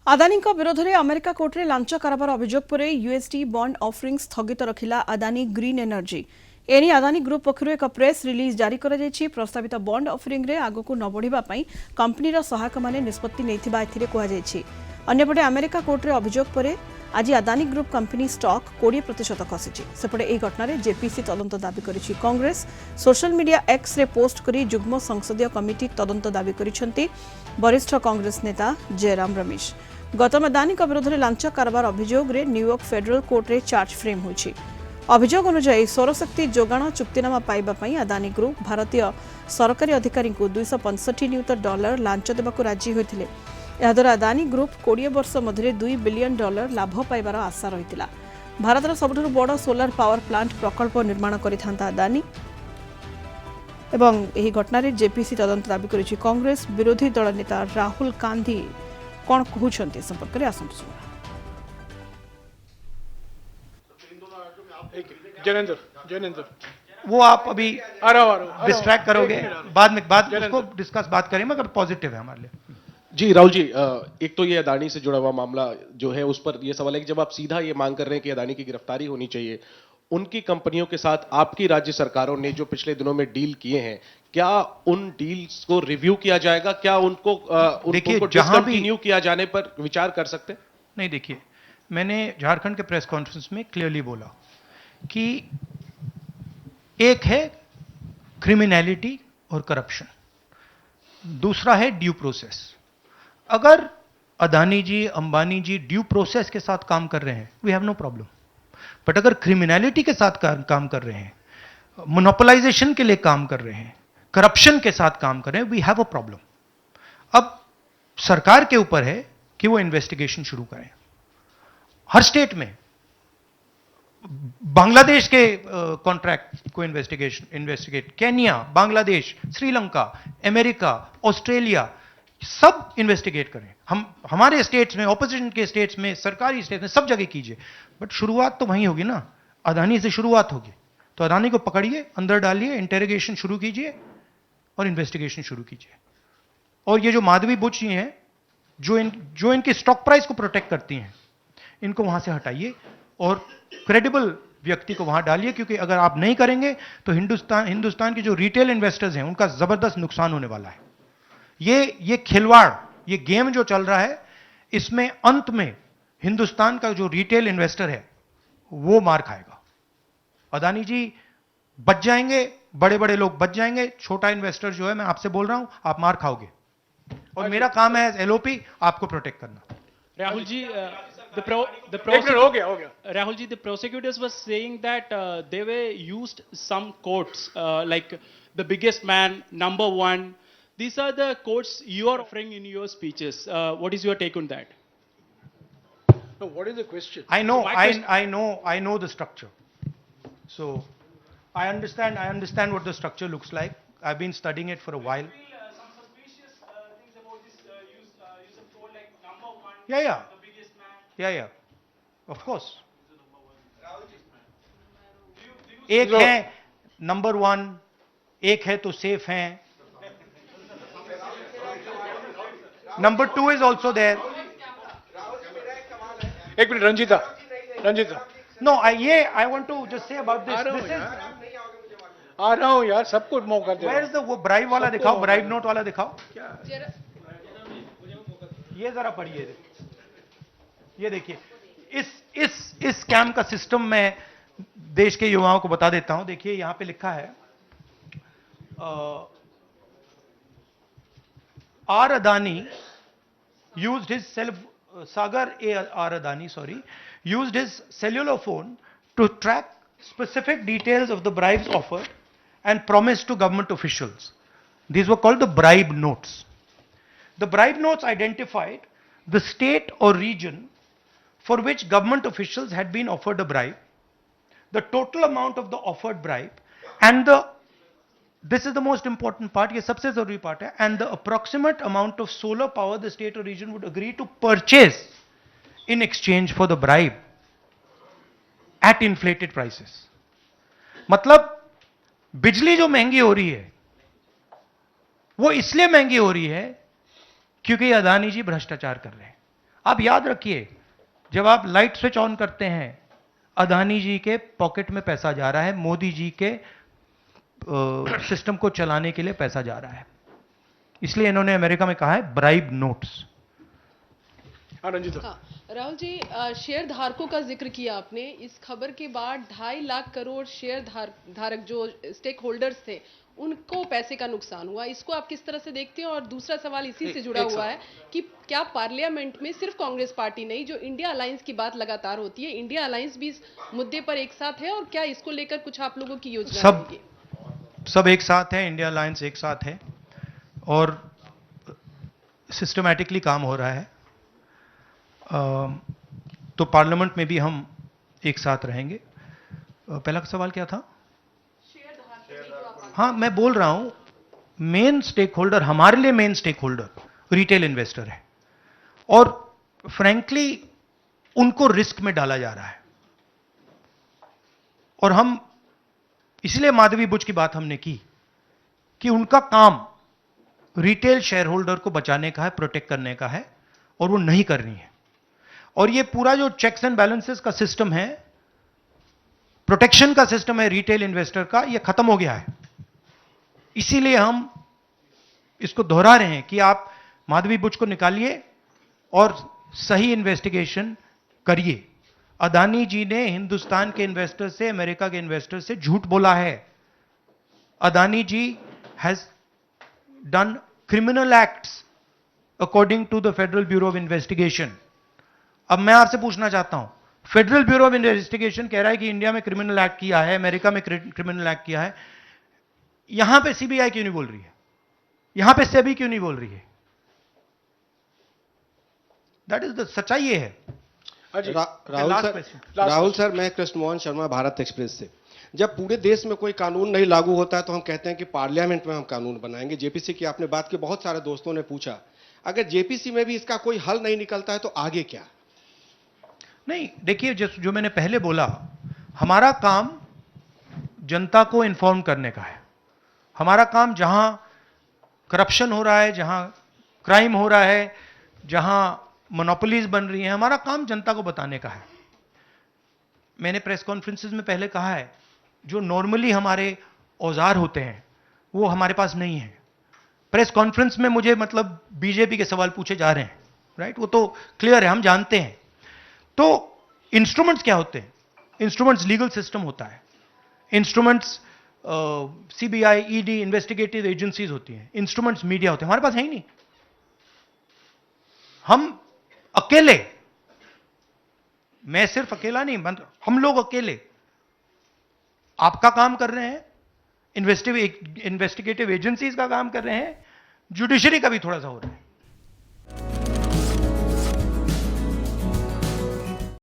अदानी विरोध में America कोर्टे launch कारोबार अभियोग पर यूएसडी बॉन्ड ऑफरिंग स्थगित रखिला अदानी ग्रीन एनर्जी। एने अदानी ग्रुप पक्षर एक प्रेस रिलीज जारी कर प्रस्तावित बॉन्ड ऑफरिंग रे आगक न बढ़ाई कंपनीर सहायक मैंने निष्पत्ति नहीं कहुई। अन्यपटे अमेरिका कोर्टे अभियोग पर आज अदानी ग्रुप कंपनी स्टॉक 20% खसी। सेपटे यह घटना जेपीसी तदंत दाबी करिछि कांग्रेस। सोशल मीडिया एक्स रे पोस्ट करी जुग्म संसदीय कमिटी तदंत दाबी करिसेंती वरिष्ठ कांग्रेस नेता जयराम रमेश। गतम अदानी विरोध में लांच कारोबार अभियोग रे न्यूयॉर्क फेडरल कोर्ट रे चार्ज फ्रेम होइछि। अभियोग अनुसार सौरशक्ति जोगाण चुक्तिनामा पाइबा पई अदानी ग्रुप भारतीय सरकारी अधिकारी को $265 नियुत लांच देबाकू राजी होइथिले। याद्वारा अदानी ग्रुप 20 वर्ष मध्य $2 बिलियन लाभ पाइबार आशा रही। भारतर सबुठु बड़ सोलार पावर प्लांट प्रकल्प निर्माण करिथांता अदानी एवं एही घटना रे जेपीसी तदंत दाबी करिछि कांग्रेस। विरोधी दल नेता राहुल गांधी कौन कहते संपर्क में आसंतु सुना। जैनेंद्र वो आप अभी डिस्ट्रैक्ट करोगे, बाद उसको डिस्कस बात करें, मगर पॉजिटिव है हमारे लिए। जी राहुल जी, एक तो ये अदानी से जुड़ा हुआ मामला जो है उस पर ये सवाल है कि जब आप सीधा ये मांग कर रहे हैं कि अदानी की गिरफ्तारी होनी चाहिए, उनकी कंपनियों के साथ आपकी राज्य सरकारों ने जो पिछले दिनों में डील किए हैं, क्या उन डील्स को रिव्यू किया जाएगा? क्या उनको डिसकंटिन्यू किया जाने पर विचार कर सकते हैं? नहीं, देखिए, मैंने झारखंड के प्रेस कॉन्फ्रेंस में क्लियरली बोला कि एक है क्रिमिनलिटी और करप्शन, दूसरा है ड्यू प्रोसेस। अगर अदानी जी, अंबानी जी ड्यू प्रोसेस के साथ काम कर रहे हैं, we have no problem. But अगर क्रिमिनलिटी के साथ काम कर रहे हैं, मोनोपोलाइजेशन के लिए काम कर रहे हैं, करप्शन के साथ काम कर रहे हैं, वी हैव अ प्रॉब्लम। अब सरकार के ऊपर है कि वो इन्वेस्टिगेशन शुरू करें। हर स्टेट में बांग्लादेश के कॉन्ट्रैक्ट को investigate, Kenya, Bangladesh, Sri Lanka, America, Australia, सब इन्वेस्टिगेट करें। हमारे स्टेट्स में, ऑपोजिशन के स्टेट्स में, सरकारी स्टेट्स में, सब जगह कीजिए। बट शुरुआत तो वहीं होगी ना, अदानी से शुरुआत होगी। तो अदानी को पकड़िए, अंदर डालिए, इंटेरोगेशन शुरू कीजिए और इन्वेस्टिगेशन शुरू कीजिए। और ये जो माधवी बुच जी हैं, जो इनके स्टॉक प्राइस को प्रोटेक्ट करती हैं, इनको वहां से हटाइए और क्रेडिबल व्यक्ति को वहां डालिए, क्योंकि अगर आप नहीं करेंगे तो हिंदुस्तान के जो रिटेल इन्वेस्टर्स हैं उनका जबरदस्त नुकसान होने वाला है। ये खिलवाड़, ये गेम जो चल रहा है, इसमें अंत में हिंदुस्तान का जो रिटेल इन्वेस्टर है वो मार खाएगा। अदानी जी बच जाएंगे, बड़े बड़े लोग बच जाएंगे, छोटा इन्वेस्टर जो है, मैं आपसे बोल रहा हूं, आप मार खाओगे। और मेरा काम है एज एलओपी आपको प्रोटेक्ट करना। Rahul ji, Rahul ji, the prosecutors were saying that they were used some quotes like the biggest man, number one. These are the quotes you are offering in your speeches. What is your take on that? No, what is the question? I know the structure. So I understand what the structure looks like. I've been studying it for a while. Some suspicious things about this use of quote like number one. Yeah. The biggest man. Yeah. Of course. एक है number one, एक है तो safe हैं, number two is also there. एक minute, Ranjita. No, I want to just say about this आ रहा हूं यार, सबको मौका दे। वेयर इज द वो ब्राइब वाला दिखाओ, ब्राइब नोट वाला दिखाओ। ये जरा पढ़िए, ये देखिए, इस स्कैम का सिस्टम में देश के युवाओं को बता देता हूं। देखिए, यहां पे लिखा है R Adani used his Sagar R. Adani, used his cellular phone to track specific details of the bribes offered and promised to government officials. These were called the bribe notes. The bribe notes identified the state or region for which government officials had been offered a bribe, the total amount of the offered bribe, and this is the most important part, ये सबसे जरूरी part है, and the approximate amount of solar power the state or region would agree to purchase in exchange for the bribe at inflated prices. मतलब बिजली जो महंगी हो रही है वो इसलिए महंगी हो रही है क्योंकि अदानी जी भ्रष्टाचार कर रहे हैं। आप याद रखिए, जब आप लाइट स्विच ऑन करते हैं, अदानी जी के पॉकेट में पैसा जा रहा है, मोदी जी के सिस्टम को चलाने के लिए पैसा जा रहा है। इसलिए इन्होंने अमेरिका में कहा है ब्राइब नोट्स। रंजीत हाँ, राहुल जी, शेयर धारकों का जिक्र किया आपने। इस खबर के बाद 2.5 लाख करोड़ शेयर धारक जो स्टेक होल्डर्स थे, उनको पैसे का नुकसान हुआ। इसको आप किस तरह से देखते हैं? और दूसरा सवाल इसी से जुड़ा हुआ है कि क्या पार्लियामेंट में सिर्फ कांग्रेस पार्टी नहीं, जो इंडिया अलायंस की बात लगातार होती है, इंडिया अलायंस भी इस मुद्दे पर एक साथ है? और क्या इसको लेकर कुछ आप लोगों की योजना रहेगी? सब एक साथ है, इंडिया अलायंस एक साथ है और सिस्टमैटिकली काम हो रहा है। तो पार्लियामेंट में भी हम एक साथ रहेंगे। पहला सवाल क्या था? हाँ, मैं बोल रहा हूं, मेन स्टेक होल्डर, हमारे लिए main stakeholder retail investor है और फ्रैंकली उनको रिस्क में डाला जा रहा है। और हम इसलिए माधवी बुच की बात हमने की कि उनका काम रिटेल शेयर होल्डर को बचाने का है, प्रोटेक्ट करने का है, और वो नहीं करनी है। और ये पूरा जो चेक्स एंड बैलेंसेस का सिस्टम है, प्रोटेक्शन का सिस्टम है रिटेल इन्वेस्टर का, ये खत्म हो गया है। इसीलिए हम इसको दोहरा रहे हैं कि आप माधवी बुच को निकालिए और सही इन्वेस्टिगेशन करिए। अदानी जी ने हिंदुस्तान के इन्वेस्टर से, अमेरिका के इन्वेस्टर से झूठ बोला है। Adani ji has done criminal acts according to the federal bureau of investigation. अब मैं आपसे पूछना चाहता हूं, फेडरल ब्यूरो ऑफ इन्वेस्टिगेशन कह रहा है कि इंडिया में क्रिमिनल एक्ट किया है, अमेरिका में क्रिमिनल एक्ट किया है, यहां पे सीबीआई क्यों नहीं बोल रही है? यहां पे सेबी क्यों नहीं बोल रही है? दैट इज द सच्चाई ये है। राहुल सर, मैं कृष्ण मोहन शर्मा, भारत एक्सप्रेस से। जब पूरे देश में कोई कानून नहीं लागू होता है तो हम कहते हैं कि पार्लियामेंट में हम कानून बनाएंगे। जेपीसी की आपने बात की, बहुत सारे दोस्तों ने पूछा, अगर जेपीसी में भी इसका कोई हल नहीं निकलता है तो आगे क्या? नहीं, देखिए, जो मैंने पहले बोला, हमारा काम जनता को इन्फॉर्म करने का है। हमारा काम जहां करप्शन हो रहा है, जहां क्राइम हो रहा है, जहां मोनोपोलीज बन रही हैं, हमारा काम जनता को बताने का है। मैंने प्रेस कॉन्फ्रेंसेस में पहले कहा है, जो नॉर्मली हमारे औजार होते हैं वो हमारे पास नहीं है। प्रेस कॉन्फ्रेंस में मुझे मतलब बीजेपी के सवाल पूछे जा रहे हैं, राइट? वो तो क्लियर है, हम जानते हैं। तो इंस्ट्रूमेंट्स क्या होते हैं? इंस्ट्रूमेंट्स लीगल सिस्टम होता है, instruments CBI, ED, investigative agencies होती हैं, इंस्ट्रूमेंट्स मीडिया होते हैं। हमारे पास है ही नहीं। हम अकेले, मैं सिर्फ अकेला नहीं, हम लोग अकेले आपका काम कर रहे हैं, इन्वेस्टिगेटिव एजेंसीज का काम कर रहे हैं, जुडिशरी का भी थोड़ा सा हो रहा है।